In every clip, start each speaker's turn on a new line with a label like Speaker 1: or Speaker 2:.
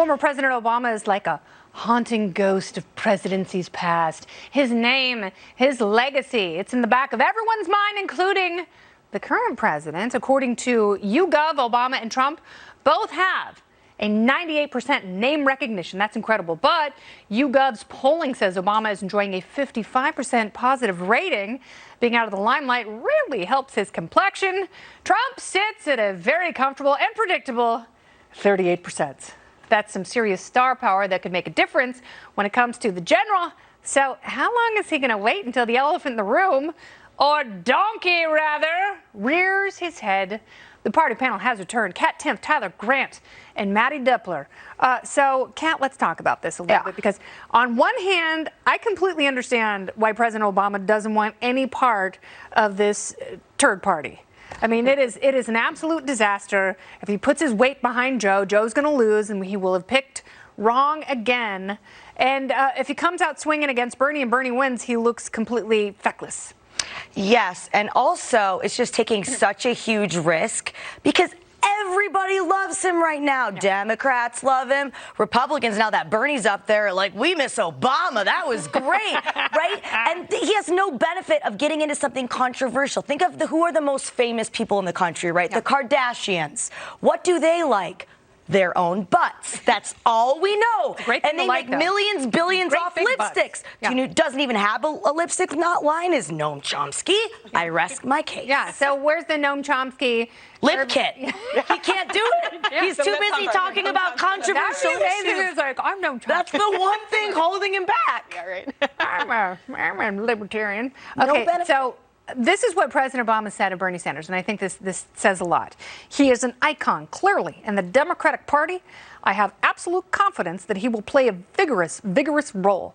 Speaker 1: Former President Obama is like a haunting ghost of presidencies past. His name, his legacy, it's in the back of everyone's mind, including the current president. According to YouGov, Obama and Trump both have a 98% name recognition. That's incredible. But YouGov's polling says Obama is enjoying a 55% positive rating. Being out of the limelight really helps his complexion. Trump sits at a very comfortable and predictable 38%. That's some serious star power that could make a difference when it comes to the general. So how long is he going to wait until the elephant in the room, or donkey rather, rears his head? The party panel has returned. Kat Timpf, Tyler Grant, and Mattie Duppler. So, Kat, let's talk about this a little bit, because on one hand, I completely understand why President Obama doesn't want any part of this turd party. I mean, it is an absolute disaster. If he puts his weight behind Joe, Joe's going to lose, and he will have picked wrong again. And if he comes out swinging against Bernie and Bernie wins, he looks completely feckless.
Speaker 2: Yes, and also it's just taking such a huge risk because everybody loves him right now. Yeah. Democrats love him. Republicans, now that Bernie's up there, are like, we miss Obama. That was great, right? And he has no benefit of getting into something controversial. Think of who are the most famous people in the country, right? Yeah. The Kardashians. What do they like? Their own butts. That's all we know. And they make millions, billions off lipsticks. Yeah. Do you know, doesn't even have a lipstick line is Noam Chomsky. I rest my case.
Speaker 1: Yeah, so where's the Noam Chomsky
Speaker 2: lip kit? He can't do it. Yeah, he's too busy talking about controversial issues.
Speaker 1: He's like, I'm Noam Chomsky.
Speaker 2: That's the one thing holding him back.
Speaker 1: Yeah, right. I'm a libertarian. Okay, so this is what President Obama said of Bernie Sanders, and I think this says a lot. He is an icon, clearly, in the Democratic Party. I have absolute confidence that he will play a vigorous role.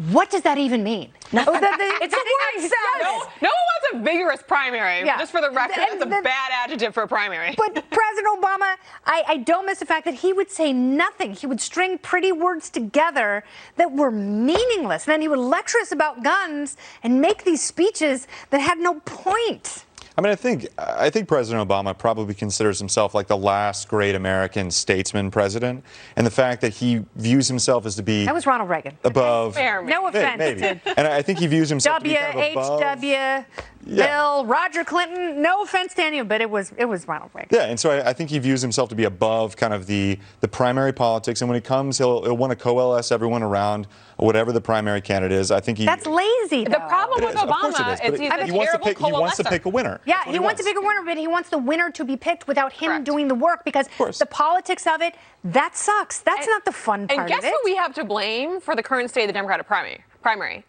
Speaker 1: What does that even mean?
Speaker 2: It's a word salad.
Speaker 3: No one wants a vigorous primary. Yeah. Just for the record, that's a bad adjective for a primary.
Speaker 1: But President Obama, I don't miss the fact that he would say nothing. He would string pretty words together that were meaningless. And then he would lecture us about guns and make these speeches that had no point.
Speaker 4: I mean, I think President Obama probably considers himself like the last great American statesman president, and the fact that he views himself as to be
Speaker 1: that was Ronald Reagan
Speaker 4: above.
Speaker 1: No offense.
Speaker 4: Maybe. And I think he views himself to be kind of above.
Speaker 1: W.H.W. Bill, Roger Clinton. No offense to anyone, but it was Ronald Reagan.
Speaker 4: Yeah, and so I think he views himself to be above kind of the primary politics, and when it comes, he'll want to coalesce everyone around whatever the primary candidate is. I think
Speaker 1: that's lazy.
Speaker 3: The problem with Obama is he's a terrible coalescer.
Speaker 4: He wants to pick a winner.
Speaker 1: Yeah, he wants to pick a winner, but he wants the winner to be picked without him doing the work, because the politics of it, that sucks. That's not the fun part of it.
Speaker 3: And guess who we have to blame for the current state of the Democratic primary?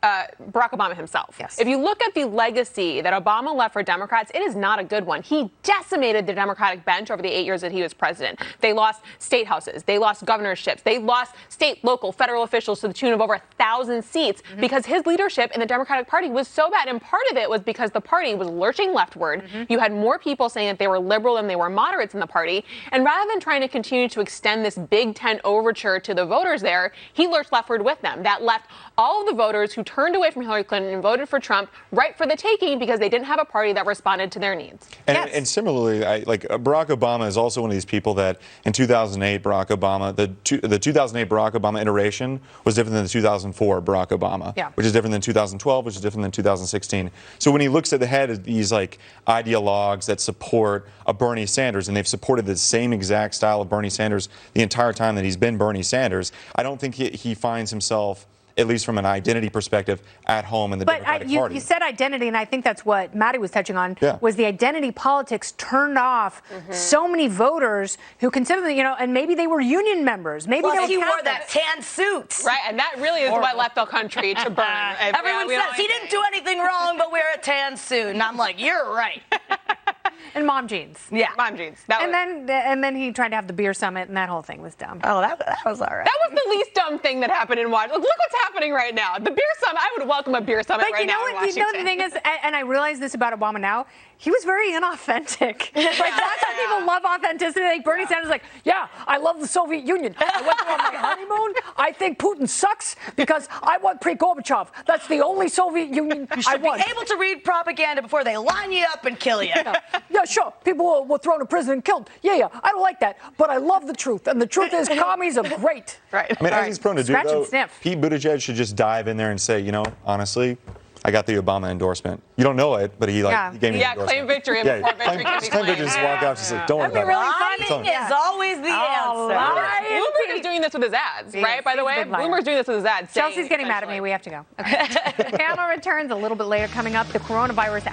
Speaker 3: Barack Obama himself.
Speaker 1: Yes.
Speaker 3: If you look at the legacy that Obama left for Democrats, it is not a good one. He decimated the Democratic bench over the 8 years that he was president. They lost state houses. They lost governorships. They lost state, local, federal officials to the tune of over 1,000 seats because his leadership in the Democratic Party was so bad. And part of it was because the party was lurching leftward. You had more people saying that they were liberal than they were moderates in the party. And rather than trying to continue to extend this Big Tent overture to the voters there, he lurched leftward with them. That left all of the voters who turned away from Hillary Clinton and voted for Trump right for the taking because they didn't have a party that responded to their needs.
Speaker 4: And similarly, Barack Obama is also one of these people that in 2008, the 2008 Barack Obama iteration was different than the 2004 Barack Obama, which is different than 2012, which is different than 2016. So when he looks at the head of these ideologues that support a Bernie Sanders, and they've supported the same exact style of Bernie Sanders the entire time that he's been Bernie Sanders, I don't think he finds himself, at least from an identity perspective, at home in the Democratic Party.
Speaker 1: You said identity, and I think that's what Mattie was touching on, was the identity politics turned off so many voters who consider them, and maybe they were union members. Maybe they were
Speaker 2: he wore that tan suit.
Speaker 3: Right, and that really is what left the country to burn.
Speaker 2: Everyone says he didn't do anything wrong but wear a tan suit, and I'm like, you're right.
Speaker 1: And mom jeans.
Speaker 3: Yeah, mom jeans.
Speaker 1: And then he tried to have the beer summit, and that whole thing was dumb.
Speaker 2: Oh, that was all right.
Speaker 3: That was the least dumb thing that happened in Washington. Look what's happening right now. The beer summit. I would welcome a beer summit right now in Washington.
Speaker 1: You know the thing is, and I realize this about Obama now, he was very inauthentic. That's how people love authenticity. Like Bernie Sanders is like, yeah, I love the Soviet Union. I went there on my honeymoon. I think Putin sucks because I want pre-Gorbachev. That's the only Soviet Union I want.
Speaker 2: You should be able to read propaganda before they line you up and kill you.
Speaker 1: Yeah,
Speaker 5: yeah, sure, people were thrown in prison and killed. Yeah, I don't like that, but I love the truth, and the truth is commies are great.
Speaker 3: Right.
Speaker 4: I mean, as he's prone to do,
Speaker 1: Scratch and
Speaker 4: though,
Speaker 1: sniff.
Speaker 4: Pete Buttigieg should just dive in there and say, honestly, I got the Obama endorsement. You don't know it, but he gave me the endorsement.
Speaker 3: Claim victory before victory can be
Speaker 4: claim victory,
Speaker 3: claimed.
Speaker 4: just walk out, just like, don't worry about it.
Speaker 2: Lying is always the answer.
Speaker 3: Bloomberg is doing this with his ads, right? By the way, Bloomberg's doing this with his ads.
Speaker 1: Chelsea's getting mad at me. We have to go. Okay. Panel returns a little bit later. Coming up, the coronavirus outbreak.